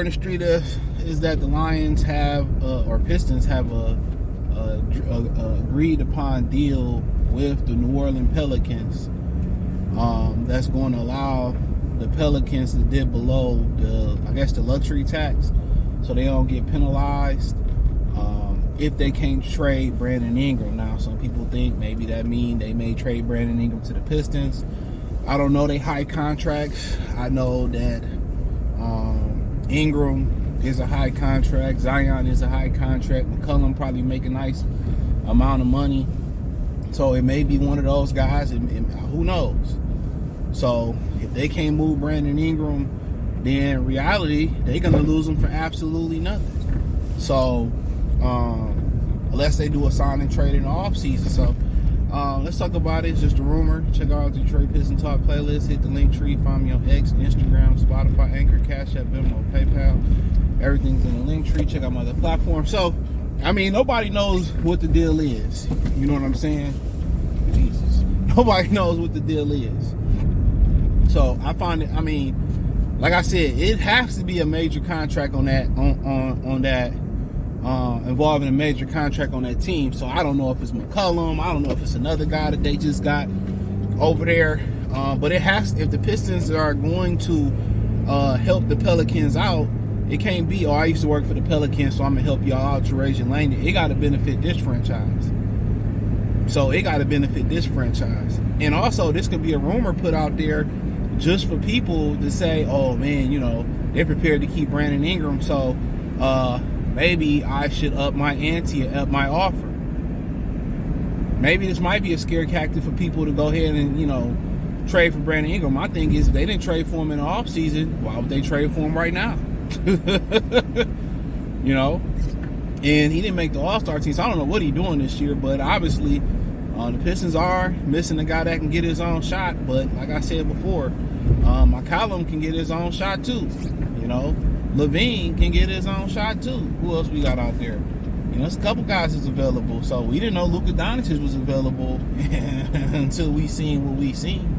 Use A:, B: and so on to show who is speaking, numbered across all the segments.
A: the street is that the Lions have, or Pistons have a agreed upon deal with the New Orleans Pelicans that's going to allow the Pelicans to dip below the luxury tax, so they don't get penalized if they can't trade Brandon Ingram. Now, some people think maybe that means they may trade Brandon Ingram to the Pistons. I don't know. They high contracts. I know that Ingram is a high contract. Zion is a high contract. McCollum probably make a nice amount of money. So it may be one of those guys, and who knows? So if they can't move Brandon Ingram, then in reality, they're going to lose him for absolutely nothing. So unless they do a sign and trade in the offseason. So let's talk about it. It's just a rumor. Check out the Detroit Pistons Talk playlist. Hit the link tree. Find me on X, Instagram, Spotify, Anchor, Cash App, Venmo, PayPal. Everything's in the link tree. Check out my other platforms. So, I mean, nobody knows what the deal is. You know what I'm saying? Jesus. Nobody knows what the deal is. So, I find it, I mean, like I said, it has to be a major contract on that, on that, involving a major contract on that team. So I don't know if it's McCollum. I don't know if it's another guy that they just got over there. But it has, if the Pistons are going to help the Pelicans out, it can't be, oh, I used to work for the Pelicans, so I'm going to help y'all out to raise your lane. It got to benefit this franchise. So it got to benefit this franchise. And also, this could be a rumor put out there just for people to say, oh, man, you know, they're prepared to keep Brandon Ingram, so maybe I should up my ante and up my offer. Maybe this might be a scare tactic for people to go ahead and, you know, trade for Brandon Ingram. My thing is, if they didn't trade for him in the offseason, why would they trade for him right now? You know? And he didn't make the All-Star team, so I don't know what he's doing this year, but obviously the Pistons are missing a guy that can get his own shot. But like I said before, McCollum can get his own shot too. You know, Levine can get his own shot too. Who else we got out there? You know, there's a couple guys that's available. So we didn't know Luka Doncic was available until we seen what we seen.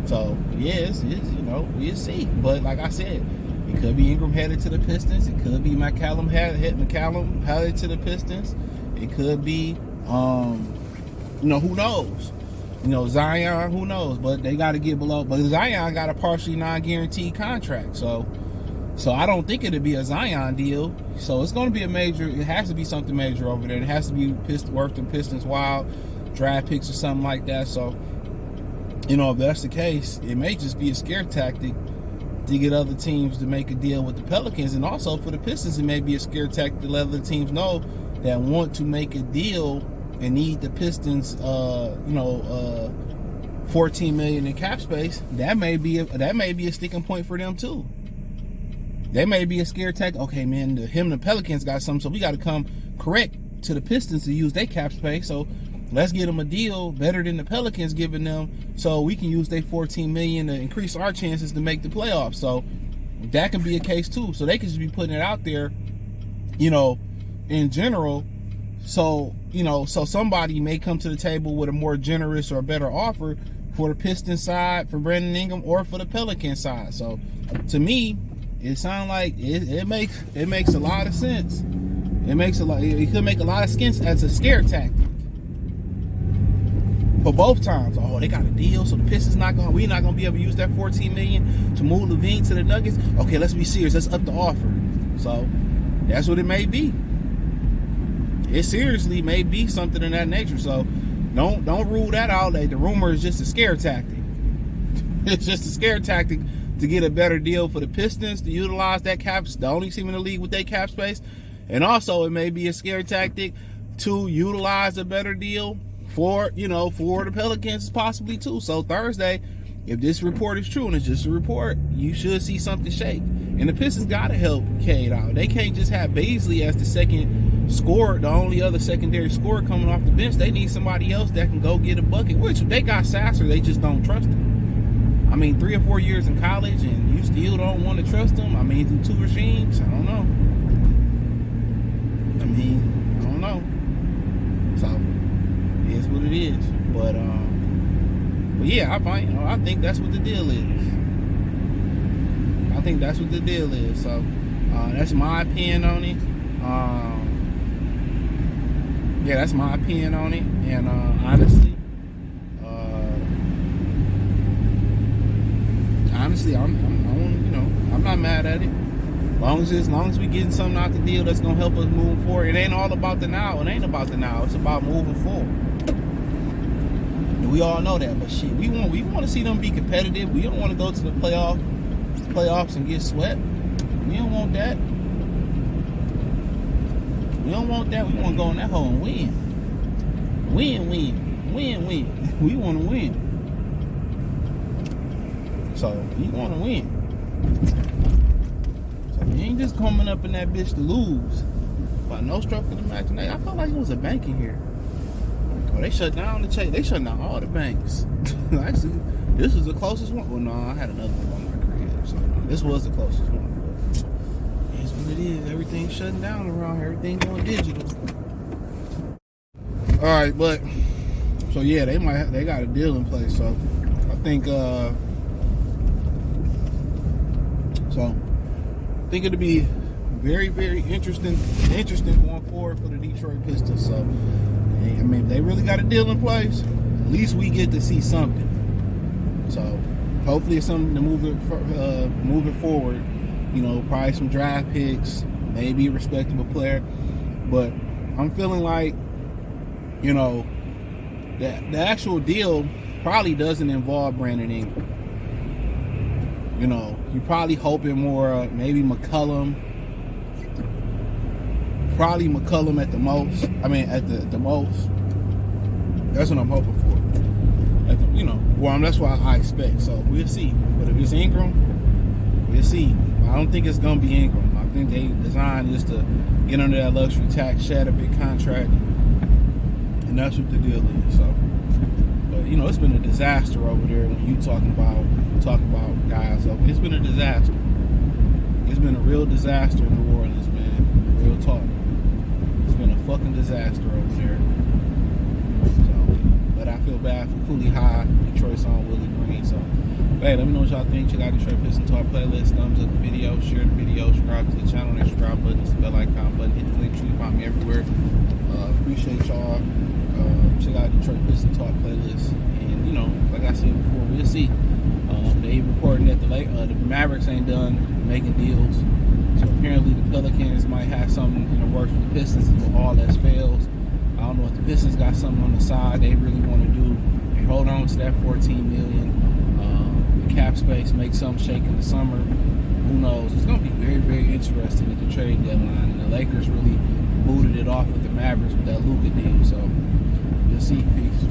A: So yes, you know, we'll see. But like I said, it could be Ingram headed to the Pistons. It could be McCollum headed to the Pistons. It could be, you know, who knows? You know, Zion, who knows? But they got to get below. But Zion got a partially non-guaranteed contract. So I don't think it'll be a Zion deal. So it's going to be a major. It has to be something major over there. It has to be worth the Pistons wild draft picks or something like that. So, you know, if that's the case, it may just be a scare tactic to get other teams to make a deal with the Pelicans. And also for the Pistons, it may be a scare tactic to let other teams know that want to make a deal and need the Pistons, $14 million in cap space. That may be a sticking point for them too. They may be a scare tactic. Okay, man, the Pelicans got something, so we got to come correct to the Pistons to use their cap space. So let's get them a deal better than the Pelicans giving them, so we can use their $14 million to increase our chances to make the playoffs. So that can be a case too. So they could just be putting it out there, you know, in general. So, you know, so somebody may come to the table with a more generous or better offer for the Pistons side, for Brandon Ingram, or for the Pelican side. So to me, it sounds like it makes a lot of sense. It could make a lot of sense as a scare tactic. For both times. Oh, they got a deal, so the Pistons we're not gonna be able to use that $14 million to move Levine to the Nuggets. Okay, let's be serious. Let's up the offer. So that's what it may be. It seriously may be something in that nature. So don't rule that out. Like, the rumor is just a scare tactic. It's just a scare tactic to get a better deal for the Pistons to utilize that cap, the only team in the league with their cap space. And also it may be a scare tactic to utilize a better deal for the Pelicans possibly too. So Thursday, if this report is true and it's just a report, you should see something shake. And the Pistons got to help Cade out. They can't just have Beasley as the second scorer, the only other secondary scorer coming off the bench. They need somebody else that can go get a bucket, which they got Sasser. They just don't trust him. I mean, 3 or 4 years in college and you still don't want to trust him? I mean, through 2 regimes? I don't know. I don't know. So it is what it is. But yeah, I think that's what the deal is. I think that's what the deal is. So that's my opinion on it. Yeah, that's my opinion on it. And honestly, I'm not mad at it. As long as we getting something out the deal that's gonna help us move forward. It ain't all about the now. It ain't about the now. It's about moving forward. And we all know that. But shit, we want to see them be competitive. We don't want to go to the playoffs and get swept. We don't want that. We don't want that. We want to go in that hole and win. Win. We want to win. So we want to win. So we ain't just coming up in that bitch to lose. By no stroke of the imagination. I felt like it was a bank in here. Oh, they shut down the chase. They shut down all the banks. Actually, this was the closest one. Well, no, I had another one on my crib. So this was the closest one. But it's what it is. Everything's shutting down around here. Everything going digital. All right, but so yeah, they got a deal in place. So I think it'll be very, very interesting going forward for the Detroit Pistons. So, I mean, if they really got a deal in place, at least we get to see something. So, hopefully it's something to move it forward. You know, probably some draft picks, maybe a respectable player. But I'm feeling like, you know, the actual deal probably doesn't involve Brandon Ingram. You know, you're probably hoping more, maybe McCollum. Probably McCollum at the most. I mean, at the most. That's what I'm hoping for. That's what I expect. So we'll see. But if it's Ingram, we'll see. I don't think it's gonna be Ingram. I think they designed just to get under that luxury tax, shed a big contract, and that's what the deal is. So, but you know, it's been a disaster over there when you talking about guys. It's been a disaster. It's been a real disaster in New Orleans, man. Real talk. It's been a fucking disaster over there. So, but I feel bad for Cooley High, Detroit's on Willie Green. So, hey, let me know what y'all think. Check out Detroit Pistons Talk playlist. Thumbs up the video, share the video, subscribe to the channel. That subscribe button, it's the bell icon button. Hit the link tree, find me everywhere. Appreciate y'all. Check out Detroit Pistons Talk playlist. And you know, like I said before, we'll see. They reporting that the Mavericks ain't done making deals. So apparently the Pelicans might have something in the works with the Pistons if all else fails. I don't know if the Pistons got something on the side they really want to do. They hold on to that $14 million. The cap space, make something shake in the summer. Who knows? It's going to be very, very interesting at the trade deadline. And the Lakers really booted it off with the Mavericks with that Luka deal. So we'll see. Peace.